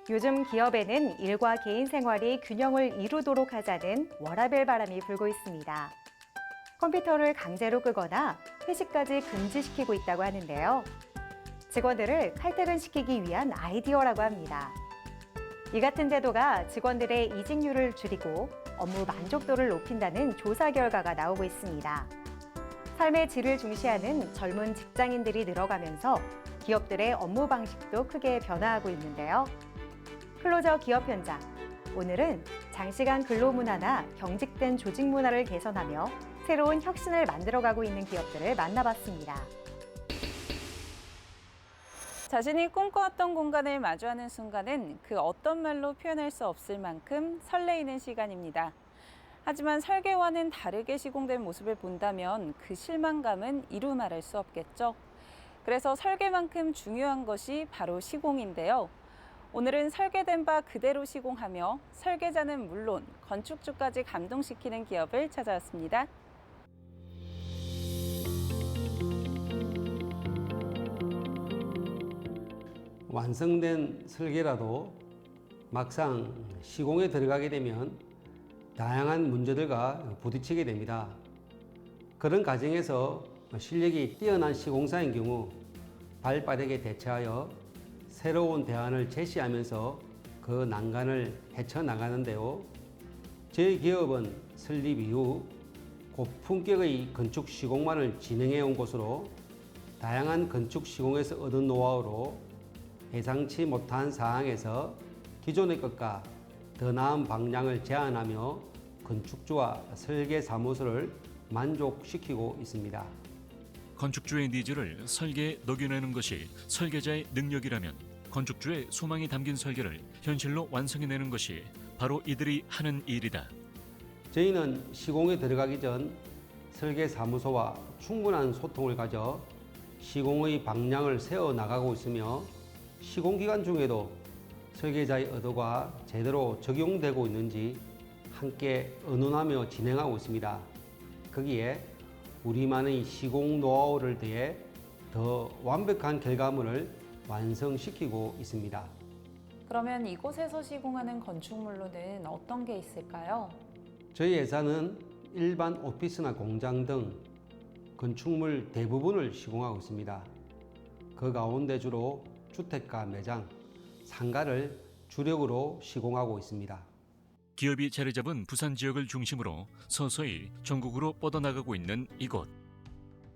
요즘 기업에는 일과 개인 생활이 균형을 이루도록 하자는 워라밸 바람이 불고 있습니다. 컴퓨터를 강제로 끄거나 회식까지 금지시키고 있다고 하는데요. 직원들을 칼퇴근시키기 위한 아이디어라고 합니다. 이 같은 제도가 직원들의 이직률을 줄이고 업무 만족도를 높인다는 조사 결과가 나오고 있습니다. 삶의 질을 중시하는 젊은 직장인들이 늘어가면서 기업들의 업무 방식도 크게 변화하고 있는데요. 클로저 기업 현장. 오늘은 장시간 근로 문화나 경직된 조직 문화를 개선하며 새로운 혁신을 만들어가고 있는 기업들을 만나봤습니다. 자신이 꿈꿔왔던 공간을 마주하는 순간은 그 어떤 말로 표현할 수 없을 만큼 설레이는 시간입니다. 하지만 설계와는 다르게 시공된 모습을 본다면 그 실망감은 이루 말할 수 없겠죠. 그래서 설계만큼 중요한 것이 바로 시공인데요. 오늘은 설계된 바 그대로 시공하며 설계자는 물론 건축주까지 감동시키는 기업을 찾아왔습니다. 완성된 설계라도 막상 시공에 들어가게 되면 다양한 문제들과 부딪히게 됩니다. 그런 과정에서 실력이 뛰어난 시공사인 경우 발빠르게 대처하여 새로운 대안을 제시하면서 그 난간을 헤쳐나가는데요. 저희 기업은 설립 이후 고품격의 건축 시공만을 진행해 온 곳으로 다양한 건축 시공에서 얻은 노하우로 예상치 못한 상황에서 기존의 것과 더 나은 방향을 제안하며 건축주와 설계사무소를 만족시키고 있습니다. 건축주의 니즈를 설계에 녹여내는 것이 설계자의 능력이라면 건축주의 소망이 담긴 설계를 현실로 완성해내는 것이 바로 이들이 하는 일이다. 저희는 시공에 들어가기 전 설계사무소와 충분한 소통을 가져 시공의 방향을 세워 나가고 있으며 시공기간 중에도 설계자의 의도가 제대로 적용되고 있는지 함께 의논하며 진행하고 있습니다. 거기에 우리만의 시공 노하우를 더해 더 완벽한 결과물을 완성시키고 있습니다. 그러면 이곳에서 시공하는 건축물로는 어떤 게 있을까요? 저희 회사는 일반 오피스나 공장 등 건축물 대부분을 시공하고 있습니다. 그 가운데 주로 주택가 매장, 상가를 주력으로 시공하고 있습니다. 기업이 자리 잡은 부산 지역을 중심으로 서서히 전국으로 뻗어나가고 있는 이곳.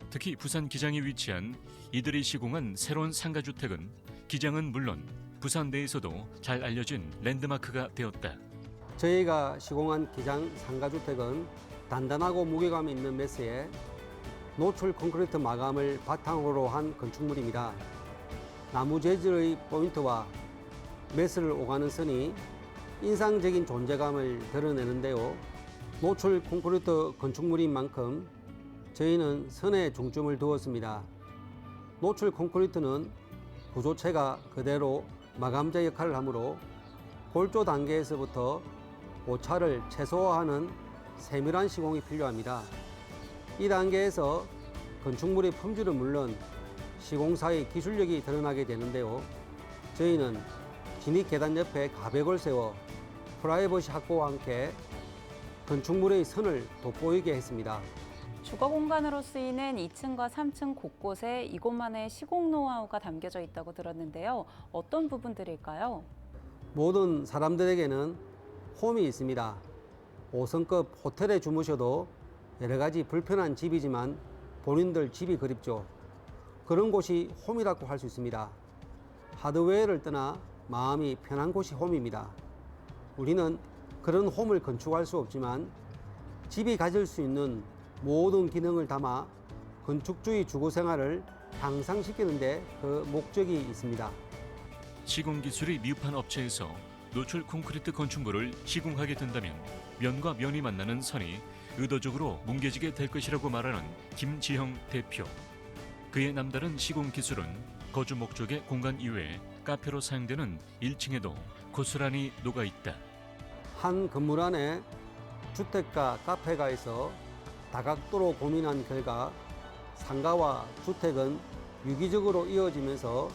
특히 부산 기장에 위치한 이들이 시공한 새로운 상가주택은 기장은 물론 부산 내에서도 잘 알려진 랜드마크가 되었다. 저희가 시공한 기장 상가주택은 단단하고 무게감 있는 메스에 노출 콘크리트 마감을 바탕으로 한 건축물입니다. 나무 재질의 포인트와 메스를 오가는 선이 인상적인 존재감을 드러내는데요. 노출 콘크리트 건축물인 만큼 저희는 선에 중점을 두었습니다. 노출 콘크리트는 구조체가 그대로 마감재 역할을 하므로 골조 단계에서부터 오차를 최소화하는 세밀한 시공이 필요합니다. 이 단계에서 건축물의 품질은 물론 시공사의 기술력이 드러나게 되는데요. 저희는 진입 계단 옆에 가벽을 세워 프라이버시 확보와 함께 건축물의 선을 돋보이게 했습니다. 주거 공간으로 쓰이는 2층과 3층 곳곳에 이곳만의 시공 노하우가 담겨져 있다고 들었는데요. 어떤 부분들일까요? 모든 사람들에게는 홈이 있습니다. 5성급 호텔에 주무셔도 여러 가지 불편한 집이지만 본인들 집이 그립죠. 그런 곳이 홈이라고 할 수 있습니다. 하드웨어를 떠나 마음이 편한 곳이 홈입니다. 우리는 그런 홈을 건축할 수 없지만 집이 가질 수 있는 모든 기능을 담아 건축주의 주거 생활을 향상시키는 데 그 목적이 있습니다. 시공 기술이 미흡한 업체에서 노출 콘크리트 건축물을 시공하게 된다면 면과 면이 만나는 선이 의도적으로 뭉개지게 될 것이라고 말하는 김지형 대표. 그의 남다른 시공 기술은 거주 목적의 공간 이외에 카페로 사용되는 1층에도 고스란히 녹아있다. 한 건물 안에 주택과 카페가 있어 다각도로 고민한 결과 상가와 주택은 유기적으로 이어지면서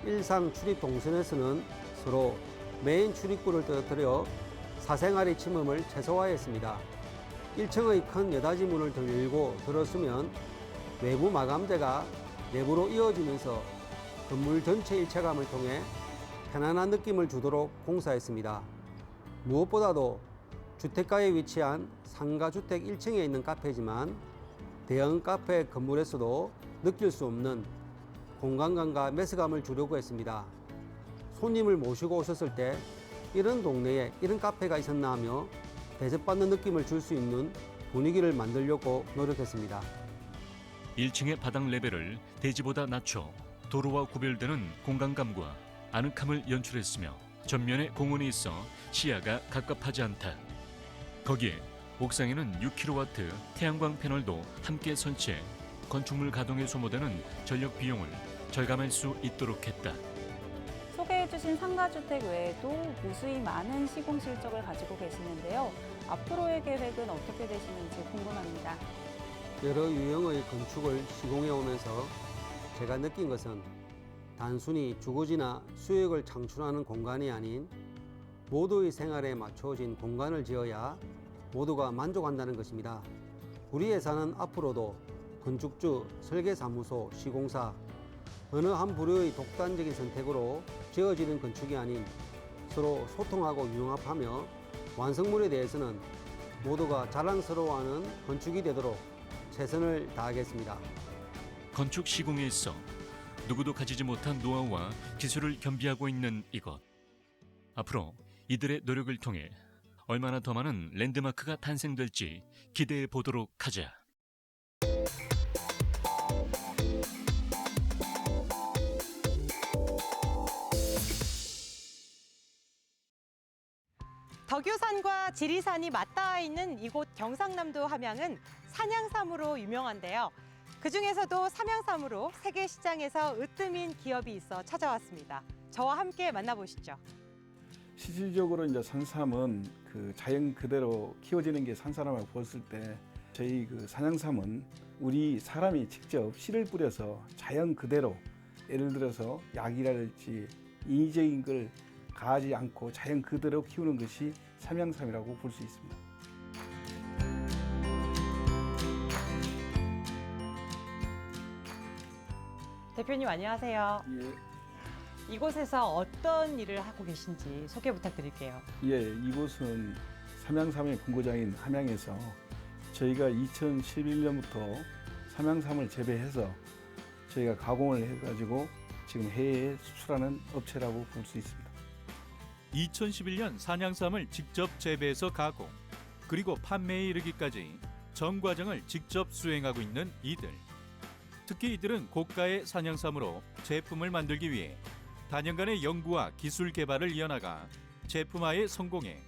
일상 출입 동선에서는 서로 메인 출입구를 떨어뜨려 사생활의 침범을 최소화했습니다. 1층의 큰 여닫이 문을 더 열고 들어서면 외부 마감재가 내부로 이어지면서 건물 전체 일체감을 통해 편안한 느낌을 주도록 공사했습니다. 무엇보다도 주택가에 위치한 상가주택 1층에 있는 카페지만 대형 카페 건물에서도 느낄 수 없는 공간감과 매스감을 주려고 했습니다. 손님을 모시고 오셨을 때 이런 동네에 이런 카페가 있었나 하며 대접받는 느낌을 줄 수 있는 분위기를 만들려고 노력했습니다. 1층의 바닥 레벨을 대지보다 낮춰 도로와 구별되는 공간감과 아늑함을 연출했으며 전면에 공원이 있어 시야가 갑갑하지 않다. 거기에 옥상에는 6kW 태양광 패널도 함께 설치해 건축물 가동에 소모되는 전력 비용을 절감할 수 있도록 했다. 소개해주신 상가주택 외에도 무수히 많은 시공 실적을 가지고 계시는데요. 앞으로의 계획은 어떻게 되시는지 궁금합니다. 여러 유형의 건축을 시공해 오면서 제가 느낀 것은 단순히 주거지나 수익을 창출하는 공간이 아닌 모두의 생활에 맞춰진 공간을 지어야 모두가 만족한다는 것입니다. 우리 회사는 앞으로도 건축주, 설계사무소, 시공사 어느 한 부류의 독단적인 선택으로 지어지는 건축이 아닌 서로 소통하고 융합하며 완성물에 대해서는 모두가 자랑스러워하는 건축이 되도록 최선을 다하겠습니다. 건축 시공에 있어 누구도 가지지 못한 노하우와 기술을 겸비하고 있는 이곳. 앞으로 이들의 노력을 통해 얼마나 더 많은 랜드마크가 탄생될지 기대해 보도록 하자. 덕유산과 지리산이 맞닿아 있는 이곳 경상남도 함양은 산양삼으로 유명한데요. 그중에서도 삼양삼으로 세계 시장에서 으뜸인 기업이 있어 찾아왔습니다. 저와 함께 만나보시죠. 실질적으로 이제 산삼은 그 자연 그대로 키워지는 게 산사람을 보았을 때 저희 그 산양삼은 우리 사람이 직접 씨를 뿌려서 자연 그대로 예를 들어서 약이랄지 인위적인 걸 가하지 않고 자연 그대로 키우는 것이 삼양삼이라고 볼 수 있습니다. 대표님 안녕하세요. 이곳에서 어떤 일을 하고 계신지 소개 부탁드릴게요. 이곳은 삼양삼의 본고장인 함양에서 저희가 2011년부터 삼양삼을 재배해서 저희가 가공을 해가지고 지금 해외에 수출하는 업체라고 볼 수 있습니다. 2011년 산양삼을 직접 재배해서 가공, 그리고 판매에 이르기까지 전 과정을 직접 수행하고 있는 이들. 특히 이들은 고가의 산양삼으로 제품을 만들기 위해 단연간의 연구와 기술 개발을 이어나가 제품화에 성공해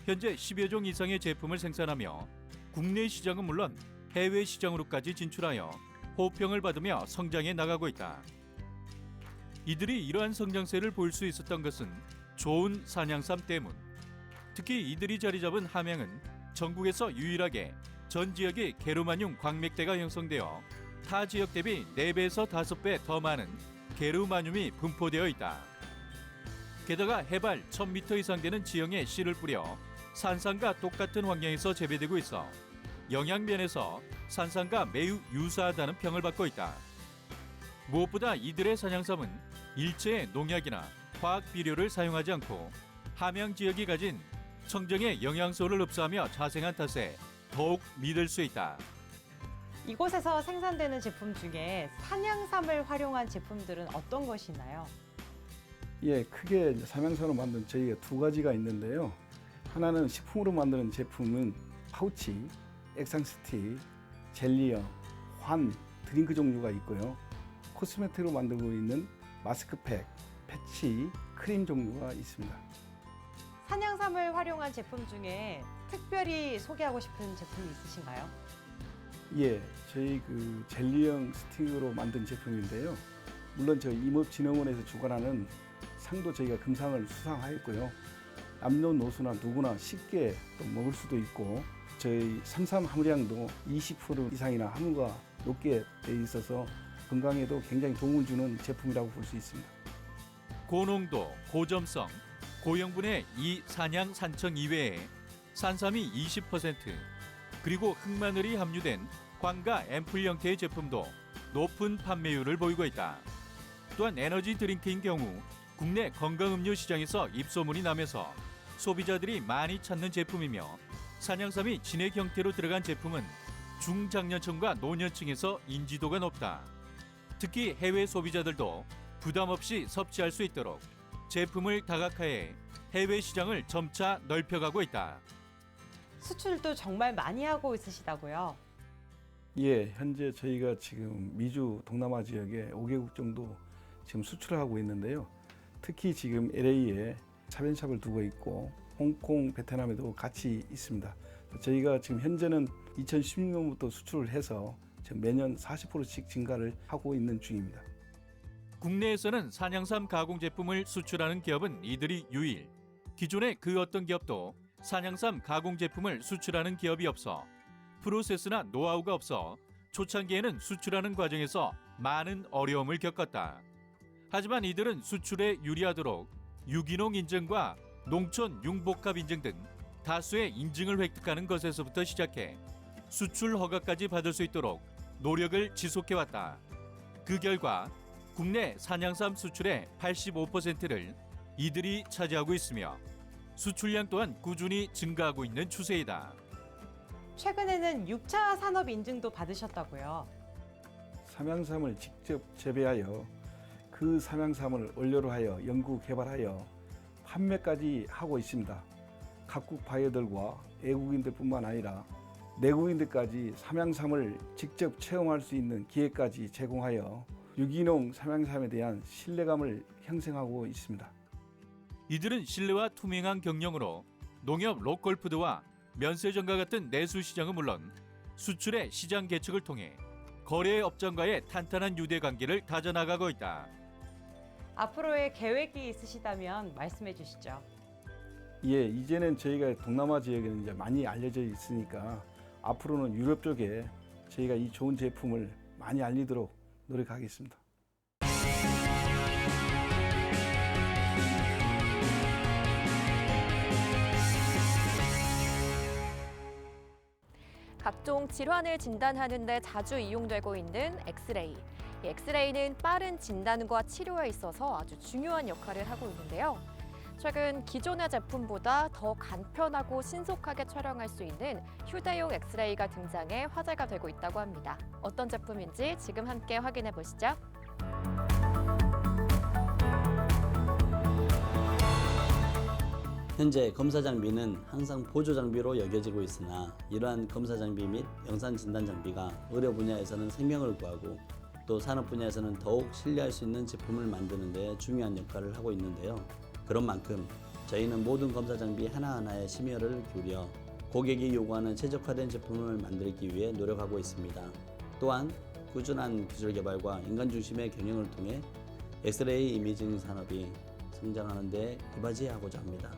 현재 10여 종 이상의 제품을 생산하며 국내 시장은 물론 해외 시장으로까지 진출하여 호평을 받으며 성장해 나가고 있다. 이들이 이러한 성장세를 볼 수 있었던 것은 좋은 산양삼 때문. 특히 이들이 자리 잡은 함양은 전국에서 유일하게 전 지역에 게르마늄 광맥대가 형성되어 타 지역 대비 4배에서 5배 더 많은 게르마늄이 분포되어 있다. 게다가 해발 1000m 이상 되는 지형에 씨를 뿌려 산삼과 똑같은 환경에서 재배되고 있어 영양면에서 산삼과 매우 유사하다는 평을 받고 있다. 무엇보다 이들의 산양삼은 일체의 농약이나 화학 비료를 사용하지 않고 함양 지역이 가진 청정의 영양소를 흡수하며 자생한 탓에 더욱 믿을 수 있다. 이곳에서 생산되는 제품 중에 산양삼을 활용한 제품들은 어떤 것이 있나요? 크게 삼양삼으로 만든 저희가 두 가지가 있는데요. 하나는 식품으로 만드는 제품은 파우치, 액상 스틱, 젤리형, 환, 드링크 종류가 있고요. 코스메틱으로 만들고 있는 마스크팩, 패치, 크림 종류가 있습니다. 산양삼을 활용한 제품 중에 특별히 소개하고 싶은 제품이 있으신가요? 저희 그 젤리형 스틱으로 만든 제품인데요. 물론 저희 임업진흥원에서 주관하는 상도 저희가 금상을 수상하였고요. 남녀노소나 누구나 쉽게 또 먹을 수도 있고 저희 삼삼 함유량도 20% 이상이나 함유가 높게 돼 있어서 건강에도 굉장히 도움을 주는 제품이라고 볼 수 있습니다. 고농도, 고점성, 고형분의 이 산양 산청 이외에 산삼이 20%, 그리고 흑마늘이 함유된 광가 앰플 형태의 제품도 높은 판매율을 보이고 있다. 또한 에너지 드링크인 경우 국내 건강음료 시장에서 입소문이 나면서 소비자들이 많이 찾는 제품이며, 산양삼이 진액 형태로 들어간 제품은 중장년층과 노년층에서 인지도가 높다. 특히 해외 소비자들도 부담 없이 섭취할 수 있도록 제품을 다각화해 해외 시장을 점차 넓혀가고 있다. 수출도 정말 많이 하고 있으시다고요? 예, 현재 저희가 지금 미주 동남아 지역에 5개국 정도 지금 수출을 하고 있는데요. 특히 지금 LA에 사변샵을 두고 있고 홍콩, 베트남에도 같이 있습니다. 저희가 지금 현재는 2016년부터 수출을 해서 지금 매년 40%씩 증가를 하고 있는 중입니다. 국내에서는 산양삼 가공 제품을 수출하는 기업은 이들이 유일. 기존의 그 어떤 기업도 산양삼 가공 제품을 수출하는 기업이 없어 프로세스나 노하우가 없어 초창기에는 수출하는 과정에서 많은 어려움을 겪었다. 하지만 이들은 수출에 유리하도록 유기농 인증과 농촌 융복합 인증 등 다수의 인증을 획득하는 것에서부터 시작해 수출 허가까지 받을 수 있도록 노력을 지속해왔다. 그 결과 국내 산양삼 수출의 85%를 이들이 차지하고 있으며 수출량 또한 꾸준히 증가하고 있는 추세이다. 최근에는 6차 산업 인증도 받으셨다고요? 삼양삼을 직접 재배하여 그 삼양삼을 원료로 하여 연구 개발하여 판매까지 하고 있습니다. 각국 바이어들과 외국인들뿐만 아니라 내국인들까지 삼양삼을 직접 체험할 수 있는 기회까지 제공하여 유기농 삼양삼에 대한 신뢰감을 형성하고 있습니다. 이들은 신뢰와 투명한 경영으로 농협 로컬푸드와 면세점과 같은 내수 시장은 물론 수출의 시장 개척을 통해 거래 업장과의 탄탄한 유대 관계를 다져나가고 있다. 앞으로의 계획이 있으시다면 말씀해 주시죠. 예, 이제는 저희가 동남아 지역에는 이제 많이 알려져 있으니까 앞으로는 유럽 쪽에 저희가 이 좋은 제품을 많이 알리도록 노력하겠습니다. 각종 질환을 진단하는 데 자주 이용되고 있는 엑스레이. 이 엑스레이는 빠른 진단과 치료에 있어서 아주 중요한 역할을 하고 있는데요. 최근 기존의 제품보다 더 간편하고 신속하게 촬영할 수 있는 휴대용 엑스레이가 등장해 화제가 되고 있다고 합니다. 어떤 제품인지 지금 함께 확인해 보시죠. 현재 검사 장비는 항상 보조 장비로 여겨지고 있으나 이러한 검사 장비 및 영상 진단 장비가 의료 분야에서는 생명을 구하고 또 산업 분야에서는 더욱 신뢰할 수 있는 제품을 만드는 데 중요한 역할을 하고 있는데요. 그런 만큼 저희는 모든 검사 장비 하나하나에 심혈을 기울여 고객이 요구하는 최적화된 제품을 만들기 위해 노력하고 있습니다. 또한 꾸준한 기술 개발과 인간 중심의 경영을 통해 엑스레이 이미징 산업이 성장하는 데 이바지하고자 합니다.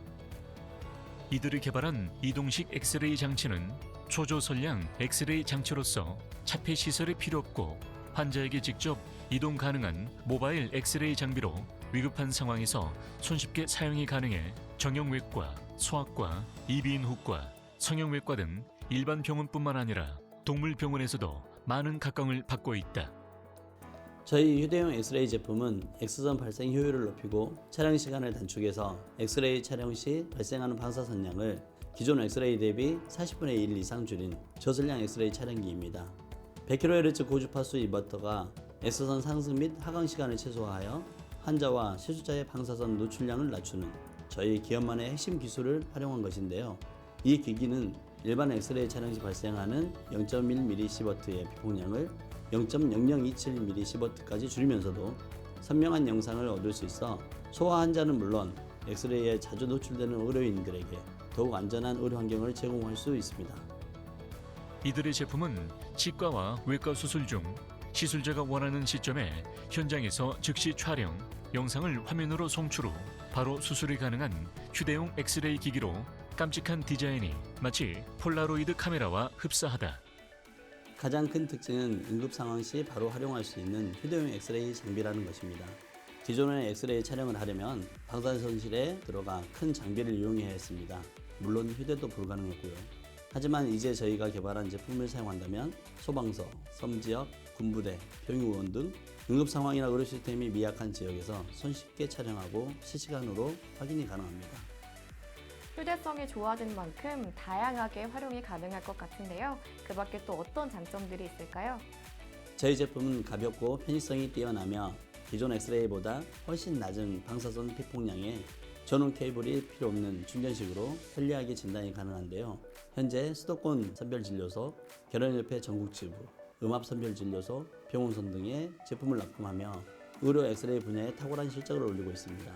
이들이 개발한 이동식 엑스레이 장치는 초저설량 엑스레이 장치로서 차폐 시설이 필요 없고 환자에게 직접 이동 가능한 모바일 엑스레이 장비로 위급한 상황에서 손쉽게 사용이 가능해 정형외과, 소아과, 이비인후과, 성형외과 등 일반 병원뿐만 아니라 동물병원에서도 많은 각광을 받고 있다. 저희 휴대용 엑스레이 제품은 엑스선 발생 효율을 높이고 촬영 시간을 단축해서 엑스레이 촬영 시 발생하는 방사선량을 기존 엑스레이 대비 40분의 1 이상 줄인 저설량 엑스레이 촬영기입니다. 100kHz 고주파수 이버터가 엑스선 상승 및 하강 시간을 최소화하여 환자와 시술자의 방사선 노출량을 낮추는 저희 기업만의 핵심 기술을 활용한 것인데요. 이 기기는 일반 엑스레이 촬영 시 발생하는 0.1mS의 비폭량을 0.0027mS까지 줄이면서도 선명한 영상을 얻을 수 있어 소아 환자는 물론 엑스레이에 자주 노출되는 의료인들에게 더욱 안전한 의료 환경을 제공할 수 있습니다. 이들의 제품은 치과와 외과 수술 중 시술자가 원하는 시점에 현장에서 즉시 촬영, 영상을 화면으로 송출 후 바로 수술이 가능한 휴대용 엑스레이 기기로 깜찍한 디자인이 마치 폴라로이드 카메라와 흡사하다. 가장 큰 특징은 응급 상황 시 바로 활용할 수 있는 휴대용 엑스레이 장비라는 것입니다. 기존의 엑스레이 촬영을 하려면 방사선실에 들어가 큰 장비를 이용해야 했습니다. 물론 휴대도 불가능했고요. 하지만 이제 저희가 개발한 제품을 사용한다면 소방서, 섬지역, 군부대, 병의원 등 응급 상황이나 의료 시스템이 미약한 지역에서 손쉽게 촬영하고 실시간으로 확인이 가능합니다. 휴대성이 좋아진 만큼 다양하게 활용이 가능할 것 같은데요. 그 밖에 또 어떤 장점들이 있을까요? 저희 제품은 가볍고 편의성이 뛰어나며 기존 엑스레이보다 훨씬 낮은 방사선 피폭량에 전원 케이블이 필요 없는 충전식으로 편리하게 진단이 가능한데요. 현재 수도권 선별진료소, 결혼협회 전국지부, 음압선별진료소, 병원선 등의 제품을 납품하며 의료 엑스레이 분야에 탁월한 실적을 올리고 있습니다.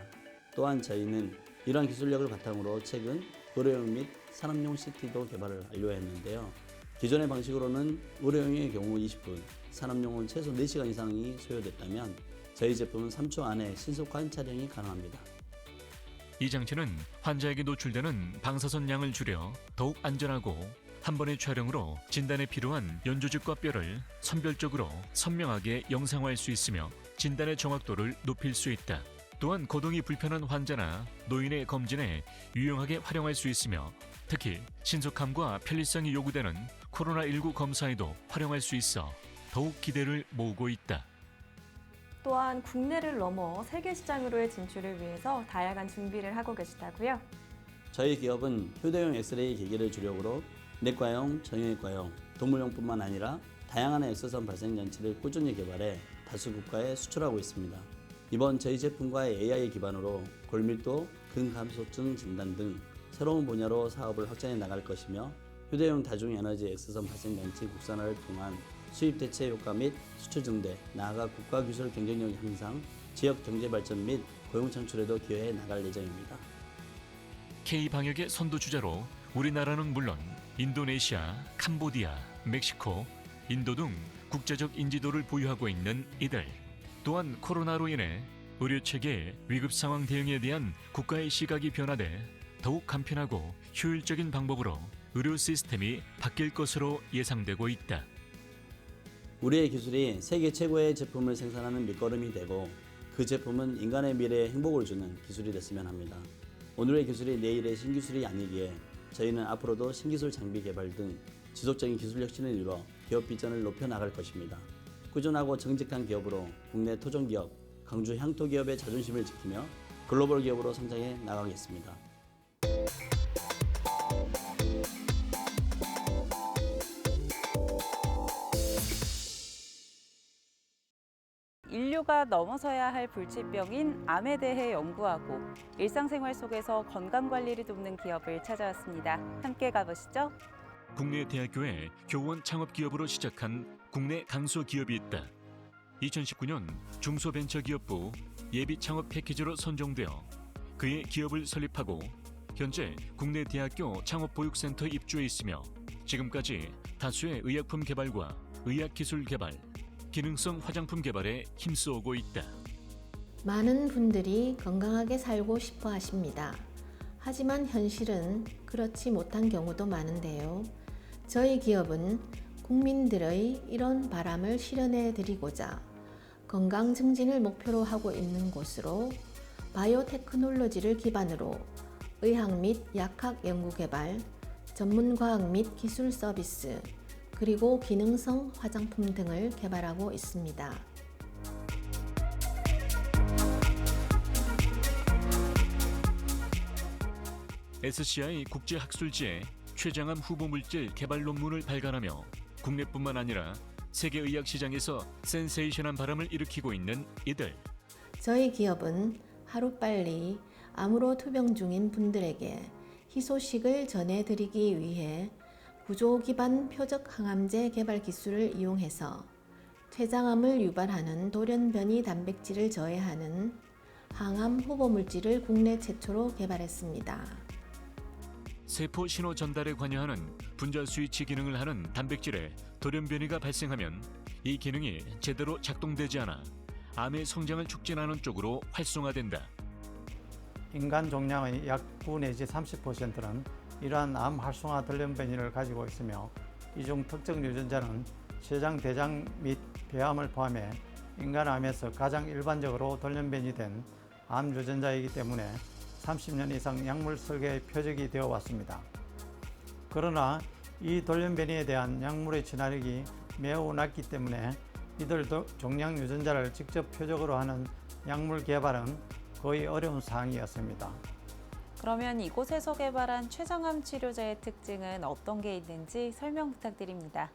또한 저희는 이러한 기술력을 바탕으로 최근 의료용 및 산업용 CT도 개발을 완료했는데요. 기존의 방식으로는 의료용의 경우 20분, 산업용은 최소 4시간 이상이 소요됐다면 저희 제품은 3초 안에 신속한 촬영이 가능합니다. 이 장치는 환자에게 노출되는 방사선 양을 줄여 더욱 안전하고 한 번의 촬영으로 진단에 필요한 연조직과 뼈를 선별적으로 선명하게 영상화할 수 있으며 진단의 정확도를 높일 수 있다. 또한 거동이 불편한 환자나 노인의 검진에 유용하게 활용할 수 있으며 특히 신속함과 편리성이 요구되는 코로나19 검사에도 활용할 수 있어 더욱 기대를 모으고 있다. 또한 국내를 넘어 세계 시장으로의 진출을 위해서 다양한 준비를 하고 계시다고요? 저희 기업은 휴대용 엑스레이 기기를 주력으로 내과용, 정형외과용, 동물용뿐만 아니라 다양한 엑스선 발생 장치를 꾸준히 개발해 다수 국가에 수출하고 있습니다. 이번 저희 제품과의 AI 기반으로 골밀도, 근감소증 진단 등 새로운 분야로 사업을 확장해 나갈 것이며 휴대용 다중에너지 엑스선 발생 장치 국산화를 통한 수입 대체 효과 및 수출 증대, 나아가 국가 기술 경쟁력 향상, 지역 경제 발전 및 고용 창출에도 기여해 나갈 예정입니다. K-방역의 선도주자로 우리나라는 물론 인도네시아, 캄보디아, 멕시코, 인도 등 국제적 인지도를 보유하고 있는 이들. 또한 코로나로 인해 의료체계의 위급 상황 대응에 대한 국가의 시각이 변화돼 더욱 간편하고 효율적인 방법으로 의료 시스템이 바뀔 것으로 예상되고 있다. 우리의 기술이 세계 최고의 제품을 생산하는 밑거름이 되고 그 제품은 인간의 미래에 행복을 주는 기술이 됐으면 합니다. 오늘의 기술이 내일의 신기술이 아니기에 저희는 앞으로도 신기술 장비 개발 등 지속적인 기술 혁신을 이뤄 기업 비전을 높여 나갈 것입니다. 꾸준하고 정직한 기업으로 국내 토종기업, 강주 향토기업의 자존심을 지키며 글로벌 기업으로 성장해 나가겠습니다. 인류가 넘어서야 할 불치병인 암에 대해 연구하고 일상생활 속에서 건강관리를 돕는 기업을 찾아왔습니다. 함께 가보시죠. 국내 대학교의 교원 창업기업으로 시작한 국내 강소기업이 있다. 2019년 중소벤처기업부 예비창업 패키지로 선정되어 그의 기업을 설립하고 현재 국내 대학교 창업보육센터에 입주해 있으며 지금까지 다수의 의약품 개발과 의학기술 개발, 기능성 화장품 개발에 힘써오고 있다. 많은 분들이 건강하게 살고 싶어 하십니다. 하지만 현실은 그렇지 못한 경우도 많은데요. 저희 기업은 국민들의 이런 바람을 실현해 드리고자 건강 증진을 목표로 하고 있는 곳으로 바이오테크놀로지를 기반으로 의학 및 약학 연구 개발, 전문 과학 및 기술 서비스, 그리고 기능성 화장품 등을 개발하고 있습니다. SCI 국제학술지에 최장암 후보물질 개발 논문을 발간하며 국내뿐만 아니라 세계의학 시장에서 센세이션한 바람을 일으키고 있는 이들. 저희 기업은 하루빨리 암으로 투병 중인 분들에게 희소식을 전해드리기 위해 구조 기반 표적 항암제 개발 기술을 이용해서 췌장암을 유발하는 돌연변이 단백질을 저해하는 항암 후보물질을 국내 최초로 개발했습니다. 세포 신호 전달에 관여하는 분자 스위치 기능을 하는 단백질에 돌연변이가 발생하면 이 기능이 제대로 작동되지 않아 암의 성장을 촉진하는 쪽으로 활성화된다. 인간 종양의 약 9 내지 30%는 이러한 암 활성화 돌연변이를 가지고 있으며 이 중 특정 유전자는 췌장, 대장 및 폐암을 포함해 인간암에서 가장 일반적으로 돌연변이 된 암 유전자이기 때문에 30년 이상 약물 설계의 표적이 되어 왔습니다. 그러나 이 돌연변이에 대한 약물의 진화력이 매우 낮기 때문에 이들도 종양 유전자를 직접 표적으로 하는 약물 개발은 거의 어려운 사항이었습니다. 그러면 이곳에서 개발한 췌장암 치료제의 특징은 어떤 게 있는지 설명 부탁드립니다.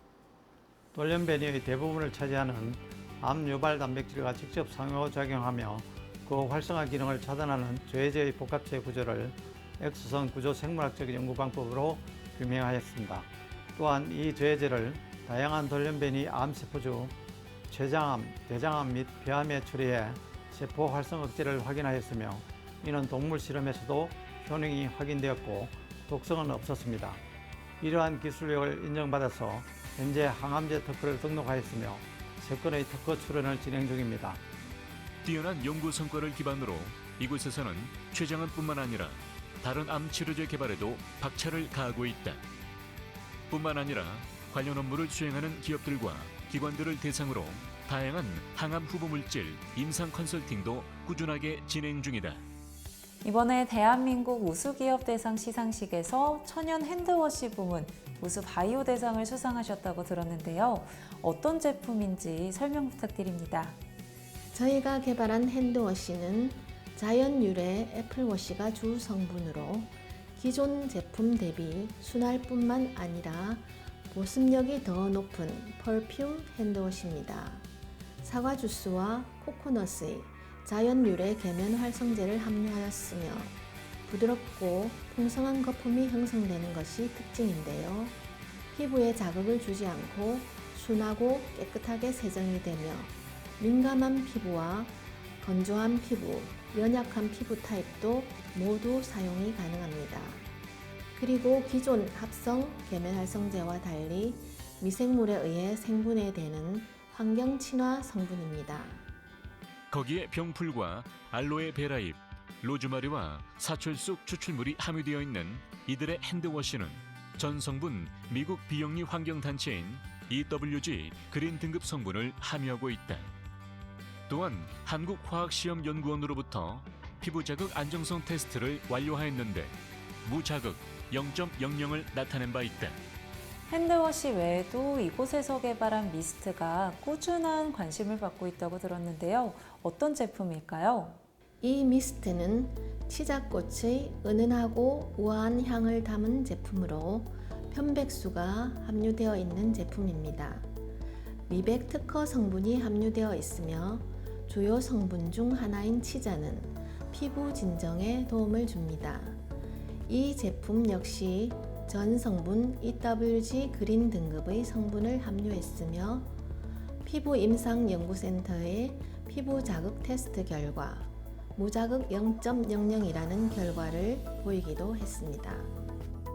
돌연변이의 대부분을 차지하는 암 유발 단백질과 직접 상호작용하며 그 활성화 기능을 차단하는 죄제의 복합체 구조를 X선 구조 생물학적 연구 방법으로 규명하였습니다. 또한 이 죄제를 다양한 돌연변이 암세포주, 췌장암, 대장암 및 폐암에 처리해 세포 활성 억제를 확인하였으며 이는 동물 실험에서도 효능이 확인되었고 독성은 없었습니다. 이러한 기술력을 인정받아서 현재 항암제 특허를 등록하였으며 3건의 특허 출원을 진행 중입니다. 뛰어난 연구 성과를 기반으로 이곳에서는 췌장암뿐만 아니라 다른 암 치료제 개발에도 박차를 가하고 있다. 뿐만 아니라 관련 업무를 수행하는 기업들과 기관들을 대상으로 다양한 항암 후보물질 임상 컨설팅도 꾸준하게 진행 중이다. 이번에 대한민국 우수기업 대상 시상식에서 천연 핸드워시 부문 우수 바이오 대상을 수상하셨다고 들었는데요. 어떤 제품인지 설명 부탁드립니다. 저희가 개발한 핸드워시는 자연 유래 애플워시가 주 성분으로 기존 제품 대비 순할뿐만 아니라 보습력이 더 높은 펄퓸 핸드워시입니다. 사과 주스와 코코넛의 자연 유래 계면 활성제를 함유하였으며 부드럽고 풍성한 거품이 형성되는 것이 특징인데요. 피부에 자극을 주지 않고 순하고 깨끗하게 세정이 되며 민감한 피부와 건조한 피부, 연약한 피부 타입도 모두 사용이 가능합니다. 그리고 기존 합성 계면 활성제와 달리 미생물에 의해 생분해되는 환경 친화 성분입니다. 거기에 병풀과 알로에 베라잎, 로즈마리와 사철쑥 추출물이 함유되어 있는 이들의 핸드워시는 전 성분 미국 비영리 환경단체인 EWG 그린 등급 성분을 함유하고 있다. 또한 한국화학시험연구원으로부터 피부 자극 안정성 테스트를 완료하였는데 무자극 0.00을 나타낸 바 있다. 핸드워시 외에도 이곳에서 개발한 미스트가 꾸준한 관심을 받고 있다고 들었는데요. 어떤 제품일까요? 이 미스트는 치자꽃의 은은하고 우아한 향을 담은 제품으로 편백수가 함유되어 있는 제품입니다. 미백 특허 성분이 함유되어 있으며 주요 성분 중 하나인 치자는 피부 진정에 도움을 줍니다. 이 제품 역시 전 성분 EWG 그린 등급의 성분을 함유했으며 피부 임상 연구센터의 피부 자극 테스트 결과 무자극 0.00이라는 결과를 보이기도 했습니다.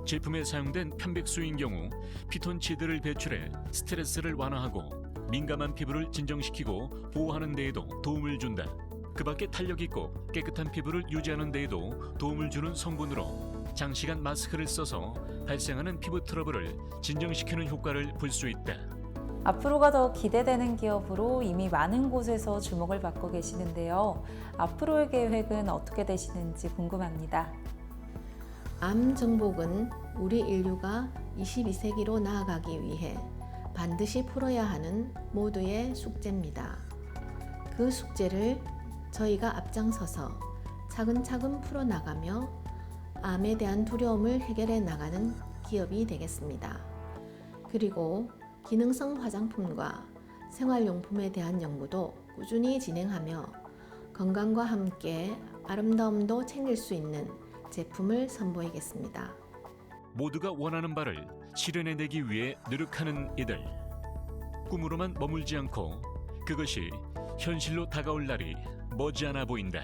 제품에 사용된 편백수인 경우 피톤치드를 배출해 스트레스를 완화하고 민감한 피부를 진정시키고 보호하는 데에도 도움을 준다. 그 밖에 탄력 있고 깨끗한 피부를 유지하는 데에도 도움을 주는 성분으로 장시간 마스크를 써서 발생하는 피부 트러블을 진정시키는 효과를 볼 수 있다. 앞으로가 더 기대되는 기업으로 이미 많은 곳에서 주목을 받고 계시는데요. 앞으로의 계획은 어떻게 되시는지 궁금합니다. 암 정복은 우리 인류가 22세기로 나아가기 위해 반드시 풀어야 하는 모두의 숙제입니다. 그 숙제를 저희가 앞장서서 차근차근 풀어나가며 암에 대한 두려움을 해결해 나가는 기업이 되겠습니다. 그리고 기능성 화장품과 생활용품에 대한 연구도 꾸준히 진행하며 건강과 함께 아름다움도 챙길 수 있는 제품을 선보이겠습니다. 모두가 원하는 바를 실현해내기 위해 노력하는 이들. 꿈으로만 머물지 않고 그것이 현실로 다가올 날이 머지않아 보인다.